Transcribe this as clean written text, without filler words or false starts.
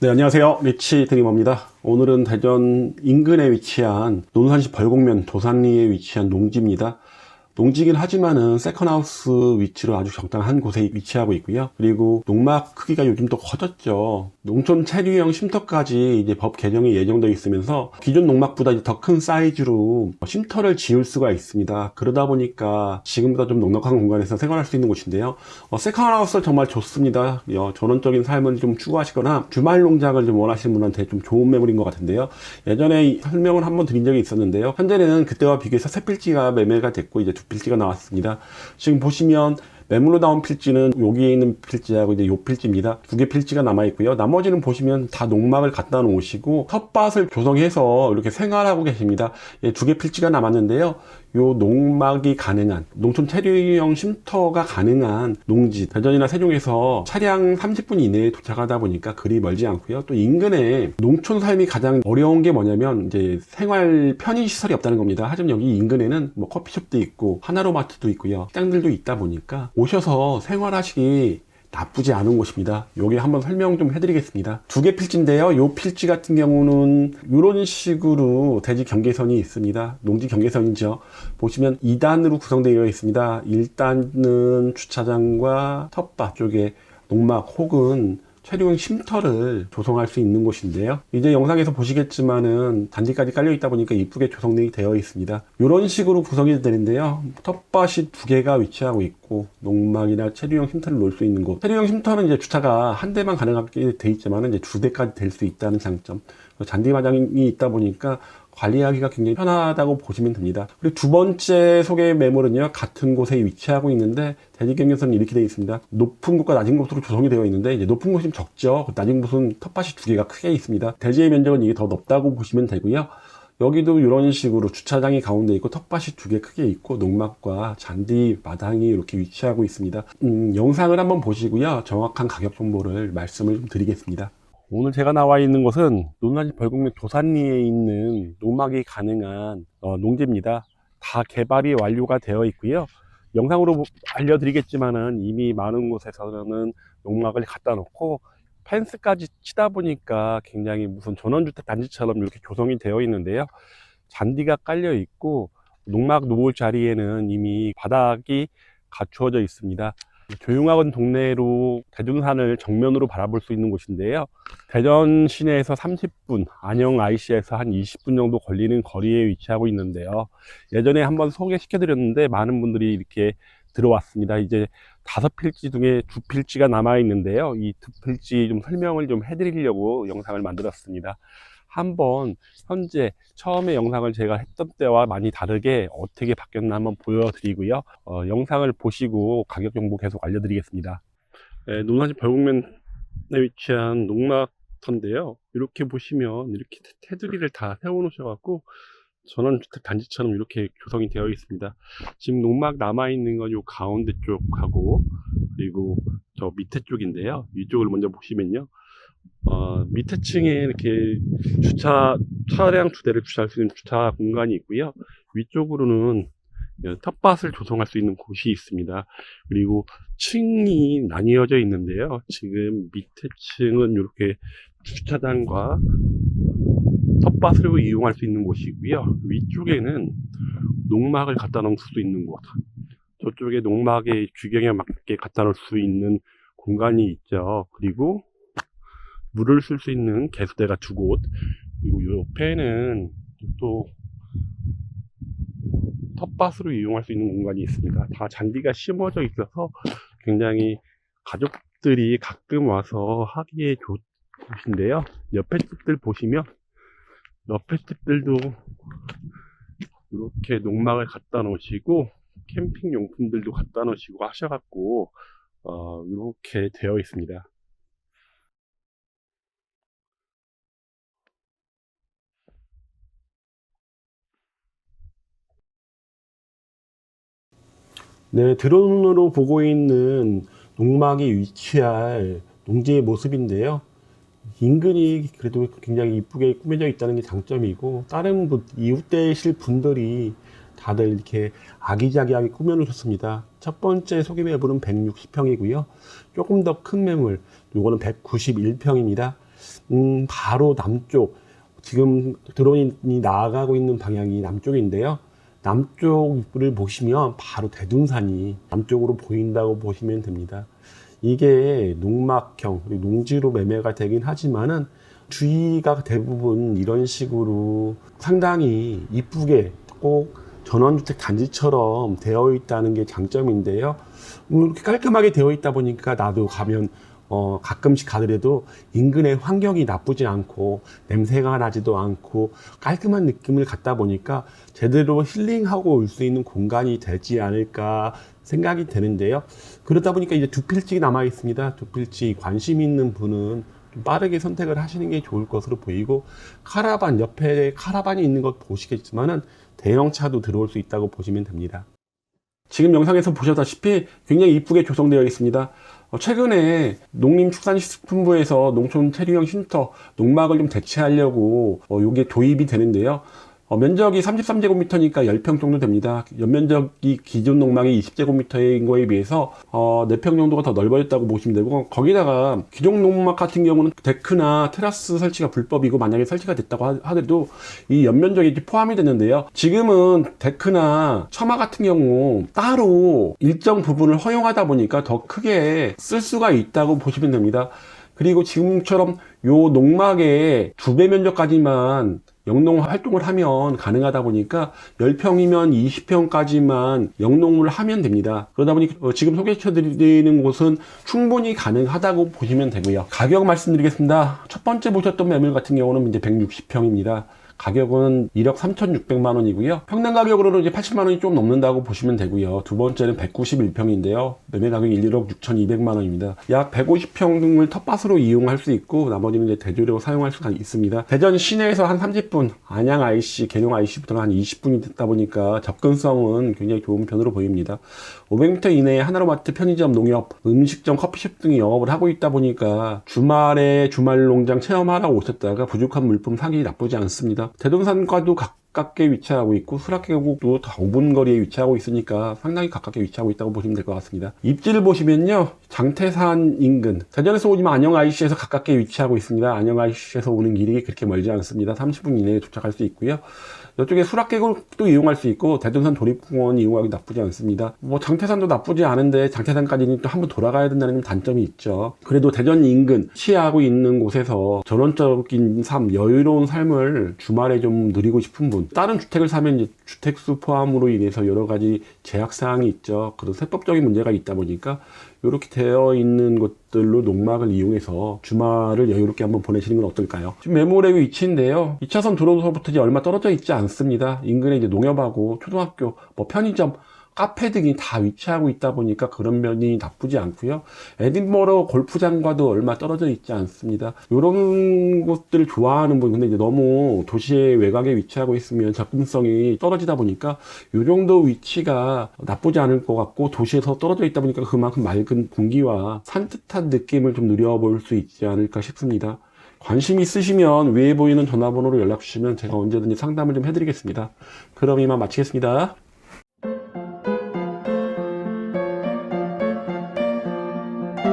네, 안녕하세요. 리치 드리머입니다. 오늘은 대전 인근에 위치한 논산시 벌곡면 도산리에 위치한 농지입니다. 농지긴 하지만은 세컨하우스 위치로 아주 적당한 곳에 위치하고 있고요. 그리고 농막 크기가 요즘 또 커졌죠. 농촌 체류형 쉼터까지 이제 법 개정이 예정되어 있으면서 기존 농막보다 더 큰 사이즈로 쉼터를 지을 수가 있습니다. 그러다 보니까 지금보다 좀 넉넉한 공간에서 생활할 수 있는 곳인데요. 세컨하우스 정말 좋습니다. 전원적인 삶을 좀 추구하시거나 주말 농장을 좀 원하시는 분한테 좀 좋은 매물인 것 같은데요. 예전에 설명을 한번 드린 적이 있었는데요. 현재는 그때와 비교해서 새 필지가 매매가 됐고 이제 두 필지가 나왔습니다. 지금 보시면 매물로 나온 필지는 여기에 있는 필지하고 이제 요 필지입니다. 두 개 필지가 남아 있고요. 나머지는 보시면 다 농막을 갖다 놓으시고 텃밭을 조성해서 이렇게 생활하고 계십니다. 두 개 필지가 남았는데요. 요 농막이 가능한 농촌 체류형 쉼터가 가능한 농지 대전이나 세종에서 차량 30분 이내에 도착하다 보니까 그리 멀지 않고요. 또 인근에 농촌 삶이 가장 어려운 게 뭐냐면 이제 생활 편의 시설이 없다는 겁니다. 하지만 여기 인근에는 뭐 커피숍도 있고 하나로마트도 있고요. 식당들도 있다 보니까 오셔서 생활하시기 나쁘지 않은 곳입니다. 여기 한번 설명 좀 해드리겠습니다. 두 개 필지인데요. 요 필지 같은 경우는 이런 식으로 대지 경계선이 있습니다. 농지 경계선이죠. 보시면 2단으로 구성되어 있습니다. 1단은 주차장과 텃밭 쪽에 농막 혹은 체류형 쉼터를 조성할 수 있는 곳인데요. 이제 영상에서 보시겠지만은 단지까지 깔려 있다 보니까 이쁘게 조성이 되어 있습니다. 이런 식으로 구성이 되는데요. 텃밭이 두 개가 위치하고 있고 농막이나 체류형 쉼터를 놓을 수 있는 곳. 체류형 쉼터는 이제 주차가 한 대만 가능하게 돼 있지만은 이제 두 대까지 될 수 있다는 장점. 잔디마당이 있다 보니까 관리하기가 굉장히 편하다고 보시면 됩니다. 그리고 두 번째 소개 매물은요, 같은 곳에 위치하고 있는데 대지 경계선이 이렇게 되어 있습니다. 높은 곳과 낮은 곳으로 조성이 되어 있는데 이제 높은 곳이 좀 적죠. 낮은 곳은 텃밭이 두 개가 크게 있습니다. 대지의 면적은 이게 더 넓다고 보시면 되고요. 여기도 이런 식으로 주차장이 가운데 있고 텃밭이 두 개 크게 있고 농막과 잔디 마당이 이렇게 위치하고 있습니다. 영상을 한번 보시고요, 정확한 가격 정보를 말씀을 좀 드리겠습니다. 오늘 제가 나와 있는 곳은 논산시 벌곡면 도산리에 있는 농막이 가능한 농지입니다. 다 개발이 완료가 되어 있고요. 영상으로 알려드리겠지만은 이미 많은 곳에서는 농막을 갖다 놓고 펜스까지 치다 보니까 굉장히 무슨 전원주택 단지처럼 이렇게 조성이 되어 있는데요. 잔디가 깔려 있고 농막 놓을 자리에는 이미 바닥이 갖추어져 있습니다. 조용한 동네로 대둔산을 정면으로 바라볼 수 있는 곳인데요. 대전 시내에서 30분, 안녕 IC에서 한 20분 정도 걸리는 거리에 위치하고 있는데요. 예전에 한번 소개시켜 드렸는데 많은 분들이 이렇게 들어왔습니다. 이제 5필지 중에 2필지가 남아 있는데요. 이 2필지 좀 설명을 좀 해드리려고 영상을 만들었습니다. 한번 현재 처음에 영상을 제가 했던 때와 많이 다르게 어떻게 바뀌었나 한번 보여드리고요. 영상을 보시고 가격 정보 계속 알려드리겠습니다. 논산시 벌곡면에 위치한 농막터인데요. 이렇게 보시면 이렇게 테두리를 다 세워 놓으셔갖고 전원주택 단지처럼 이렇게 구성이 되어 있습니다. 지금 농막 남아있는 건 요 가운데 쪽하고 그리고 저 밑에 쪽인데요. 이쪽을 먼저 보시면요. 밑에 층에 이렇게 차량 두 대를 주차할 수 있는 주차 공간이 있고요. 위쪽으로는 텃밭을 조성할 수 있는 곳이 있습니다. 그리고 층이 나뉘어져 있는데요. 지금 밑에 층은 이렇게 주차장과 텃밭으로 이용할 수 있는 곳이고요. 위쪽에는 농막을 갖다 놓을 수 있는 곳. 저쪽에 농막의 규격에 맞게 갖다 놓을 수 있는 공간이 있죠. 그리고 물을 쓸 수 있는 개수대가 두 곳. 그리고 이 옆에는 또 텃밭으로 이용할 수 있는 공간이 있습니다. 다 잔디가 심어져 있어서 굉장히 가족들이 가끔 와서 하기에 좋은 곳인데요. 옆에 집들 보시면 옆에 집들도 이렇게 농막을 갖다 놓으시고 캠핑 용품들도 갖다 놓으시고 하셔갖고 이렇게 되어 있습니다. 네, 드론으로 보고 있는 농막이 위치할 농지의 모습인데요. 인근이 그래도 굉장히 이쁘게 꾸며져 있다는 게 장점이고, 다른 이웃 되실 분들이 다들 이렇게 아기자기하게 꾸며 놓으셨습니다. 첫 번째 소개 매물은 160평이고요. 조금 더 큰 매물, 요거는 191평입니다. 바로 남쪽, 지금 드론이 나가고 있는 방향이 남쪽인데요. 남쪽을 보시면 바로 대둔산이 남쪽으로 보인다고 보시면 됩니다. 이게 농막형, 농지로 매매가 되긴 하지만은 주위가 대부분 이런 식으로 상당히 이쁘게 꼭 전원주택 단지처럼 되어 있다는 게 장점인데요. 이렇게 깔끔하게 되어 있다 보니까 나도 가면 가끔씩 가더라도 인근의 환경이 나쁘지 않고 냄새가 나지도 않고 깔끔한 느낌을 갖다 보니까 제대로 힐링하고 올 수 있는 공간이 되지 않을까 생각이 되는데요. 그러다 보니까 이제 두 필지 남아 있습니다. 두 필지 관심 있는 분은 좀 빠르게 선택을 하시는 게 좋을 것으로 보이고, 카라반 옆에 카라반이 있는 것 보시겠지만은 대형차도 들어올 수 있다고 보시면 됩니다. 지금 영상에서 보셨다시피 굉장히 이쁘게 조성되어 있습니다. 최근에 농림축산식품부에서 농촌 체류형 쉼터 농막을 좀 대체하려고 요게 도입이 되는데요. 면적이 33제곱미터니까 10평 정도 됩니다. 연면적이 기존 농막이 20제곱미터인 거에 비해서 4평 정도가 더 넓어졌다고 보시면 되고, 거기다가 기존 농막 같은 경우는 데크나 테라스 설치가 불법이고 만약에 설치가 됐다고 하더라도 이 연면적이 포함이 됐는데요. 지금은 데크나 처마 같은 경우 따로 일정 부분을 허용하다 보니까 더 크게 쓸 수가 있다고 보시면 됩니다. 그리고 지금처럼 요 농막의 2배 면적까지만 영농 활동을 하면 가능하다 보니까 10평이면 20평까지만 영농을 하면 됩니다. 그러다 보니 지금 소개시켜드리는 곳은 충분히 가능하다고 보시면 되고요. 가격 말씀드리겠습니다. 첫 번째 보셨던 매물 같은 경우는 이제 160평입니다. 가격은 1억 3,600만 원이고요. 평당 가격으로는 이제 80만 원이 좀 넘는다고 보시면 되고요. 두 번째는 191평인데요. 매매 가격이 1억 6,200만 원입니다. 약 150평을 텃밭으로 이용할 수 있고 나머지는 이제 대조로 사용할 수가 있습니다. 대전 시내에서 한 30분, 안양 IC, 계룡 IC부터는 한 20분이 됐다 보니까 접근성은 굉장히 좋은 편으로 보입니다. 500m 이내에 하나로마트, 편의점, 농협, 음식점, 커피숍 등이 영업을 하고 있다 보니까 주말에 주말 농장 체험하러 오셨다가 부족한 물품 사기 나쁘지 않습니다. 대둔산과도 가깝게 위치하고 있고 수락계곡도 5분 거리에 위치하고 있으니까 상당히 가깝게 위치하고 있다고 보시면 될 것 같습니다. 입지를 보시면요, 장태산 인근, 대전에서 오지만 안녕 IC에서 가깝게 위치하고 있습니다. 안녕 IC에서 오는 길이 그렇게 멀지 않습니다. 30분 이내에 도착할 수 있고요. 이쪽에 수락계곡도 이용할 수 있고 대둔산 도립공원 이용하기 나쁘지 않습니다. 장태산도 나쁘지 않은데 장태산까지는 또 한번 돌아가야 된다는 단점이 있죠. 그래도 대전 인근 시해하고 있는 곳에서 전원적인 삶, 여유로운 삶을 주말에 좀 누리고 싶은 분, 다른 주택을 사면 이제 주택수 포함으로 인해서 여러 가지 제약사항이 있죠. 그런 세법적인 문제가 있다 보니까 이렇게 되어 있는 것들로 농막을 이용해서 주말을 여유롭게 한번 보내시는 건 어떨까요? 지금 매물의 위치인데요. 2차선 도로서부터 이제 얼마 떨어져 있지 않습니다. 인근에 이제 농협하고 초등학교, 편의점, 카페 등이 다 위치하고 있다 보니까 그런 면이 나쁘지 않고요. 에딘버러 골프장과도 얼마 떨어져 있지 않습니다. 이런 곳들을 좋아하는 분, 근데 이제 너무 도시의 외곽에 위치하고 있으면 접근성이 떨어지다 보니까 이 정도 위치가 나쁘지 않을 것 같고, 도시에서 떨어져 있다 보니까 그만큼 맑은 공기와 산뜻한 느낌을 좀 누려볼 수 있지 않을까 싶습니다. 관심 있으시면 위에 보이는 전화번호로 연락 주시면 제가 언제든지 상담을 좀 해드리겠습니다. 그럼 이만 마치겠습니다.